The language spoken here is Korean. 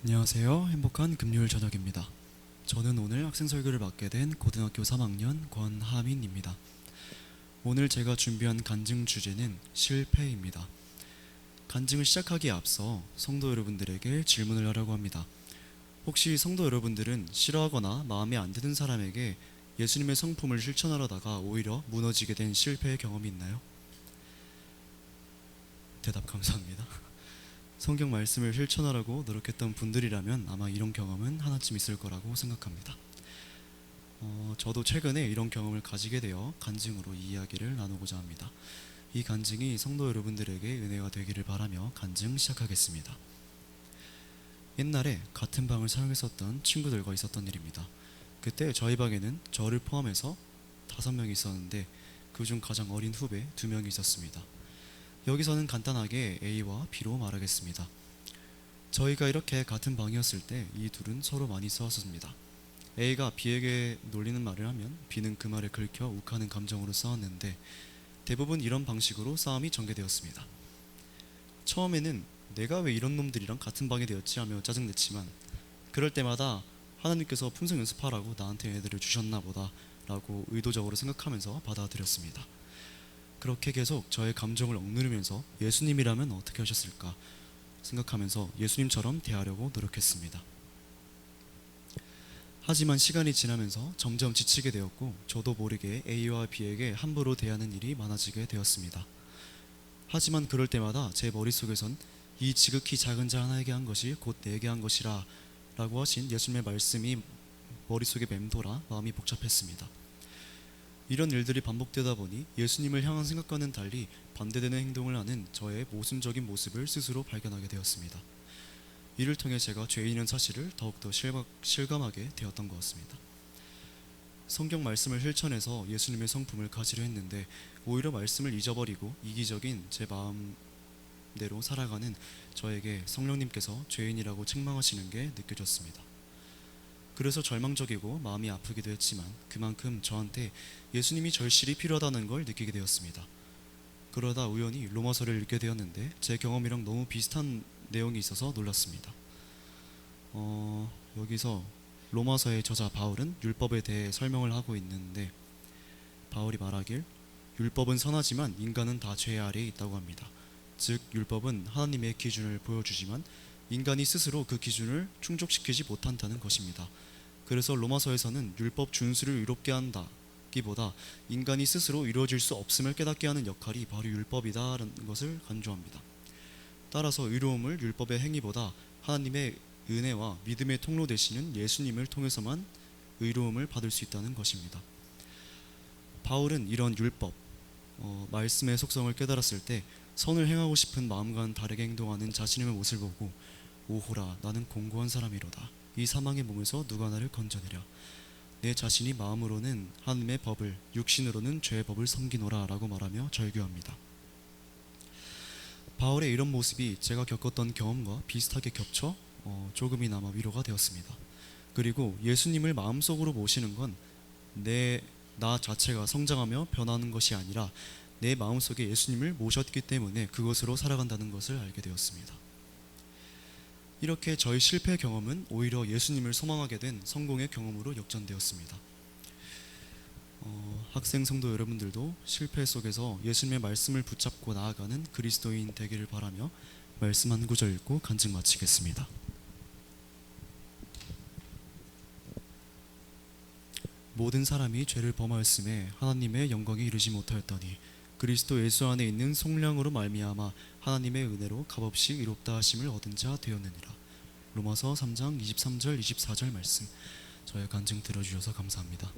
안녕하세요. 행복한 금요일 저녁입니다. 저는 오늘 학생 설교를 맡게 된 고등학교 3학년 권하민입니다. 오늘 제가 준비한 간증 주제는 실패입니다. 간증을 시작하기에 앞서 성도 여러분들에게 질문을 하려고 합니다. 혹시 성도 여러분들은 싫어하거나 마음에 안 드는 사람에게 예수님의 성품을 실천하려다가 오히려 무너지게 된 실패의 경험이 있나요? 대답 감사합니다. 성경 말씀을 실천하라고 노력했던 분들이라면 아마 이런 경험은 하나쯤 있을 거라고 생각합니다. 저도 최근에 이런 경험을 가지게 되어 간증으로 이 이야기를 나누고자 합니다. 이 간증이 성도 여러분들에게 은혜가 되기를 바라며 간증 시작하겠습니다. 옛날에 같은 방을 사용했었던 친구들과 있었던 일입니다. 그때 저희 방에는 저를 포함해서 5명이 있었는데 그중 가장 어린 후배 2명이 있었습니다. 여기서는 간단하게 A와 B로 말하겠습니다. 저희가 이렇게 같은 방이었을 때 이 둘은 서로 많이 싸웠습니다. A가 B에게 놀리는 말을 하면 B는 그 말에 긁혀 욱하는 감정으로 싸웠는데 대부분 이런 방식으로 싸움이 전개되었습니다. 처음에는 내가 왜 이런 놈들이랑 같은 방이 되었지 하며 짜증냈지만 그럴 때마다 하나님께서 품성 연습하라고 나한테 애들을 주셨나 보다 라고 의도적으로 생각하면서 받아들였습니다. 그렇게 계속 저의 감정을 억누르면서 예수님이라면 어떻게 하셨을까 생각하면서 예수님처럼 대하려고 노력했습니다. 하지만 시간이 지나면서 점점 지치게 되었고 저도 모르게 A와 B에게 함부로 대하는 일이 많아지게 되었습니다. 하지만 그럴 때마다 제 머릿속에선 이 지극히 작은 자 하나에게 한 것이 곧 내게 한 것이라 라고 하신 예수님의 말씀이 머릿속에 맴돌아 마음이 복잡했습니다. 이런 일들이 반복되다 보니 예수님을 향한 생각과는 달리 반대되는 행동을 하는 저의 모순적인 모습을 스스로 발견하게 되었습니다. 이를 통해 제가 죄인이라는 사실을 더욱더 실감하게 되었던 것 같습니다. 성경 말씀을 실천해서 예수님의 성품을 가지려 했는데 오히려 말씀을 잊어버리고 이기적인 제 마음대로 살아가는 저에게 성령님께서 죄인이라고 책망하시는 게 느껴졌습니다. 그래서 절망적이고 마음이 아프기도 했지만 그만큼 저한테 예수님이 절실히 필요하다는 걸 느끼게 되었습니다. 그러다 우연히 로마서를 읽게 되었는데 제 경험이랑 너무 비슷한 내용이 있어서 놀랐습니다. 여기서 로마서의 저자 바울은 율법에 대해 설명을 하고 있는데 바울이 말하길 율법은 선하지만 인간은 다 죄 아래에 있다고 합니다. 즉 율법은 하나님의 기준을 보여주지만 인간이 스스로 그 기준을 충족시키지 못한다는 것입니다. 그래서 로마서에서는 율법 준수를 의롭게 한다기보다 인간이 스스로 이루어질 수 없음을 깨닫게 하는 역할이 바로 율법이다라는 것을 강조합니다. 따라서 의로움을 율법의 행위보다 하나님의 은혜와 믿음의 통로 되시는 예수님을 통해서만 의로움을 받을 수 있다는 것입니다. 바울은 이런 율법, 말씀의 속성을 깨달았을 때 선을 행하고 싶은 마음과는 다르게 행동하는 자신의 모습을 보고 오호라 나는 공고한 사람이로다. 이 사망의 몸에서 누가 나를 건져내랴. 내 자신이 마음으로는 하나님의 법을 육신으로는 죄의 법을 섬기노라 라고 말하며 절규합니다. 바울의 이런 모습이 제가 겪었던 경험과 비슷하게 겹쳐 조금이나마 위로가 되었습니다. 그리고 예수님을 마음속으로 모시는 건 나 자체가 성장하며 변하는 것이 아니라 내 마음속에 예수님을 모셨기 때문에 그것으로 살아간다는 것을 알게 되었습니다. 이렇게 저의 실패 경험은 오히려 예수님을 소망하게 된 성공의 경험으로 역전되었습니다. 학생 성도 여러분들도 실패 속에서 예수님의 말씀을 붙잡고 나아가는 그리스도인 되기를 바라며 말씀 한 구절 읽고 간증 마치겠습니다. 모든 사람이 죄를 범하였음에 하나님의 영광에 이르지 못하였더니 그리스도 예수 안에 있는 속량으로 말미암아 하나님의 은혜로 값없이 의롭다 하심을 얻은 자 되었느니라. 로마서 3장 23절 24절 말씀, 저의 간증 들어주셔서 감사합니다.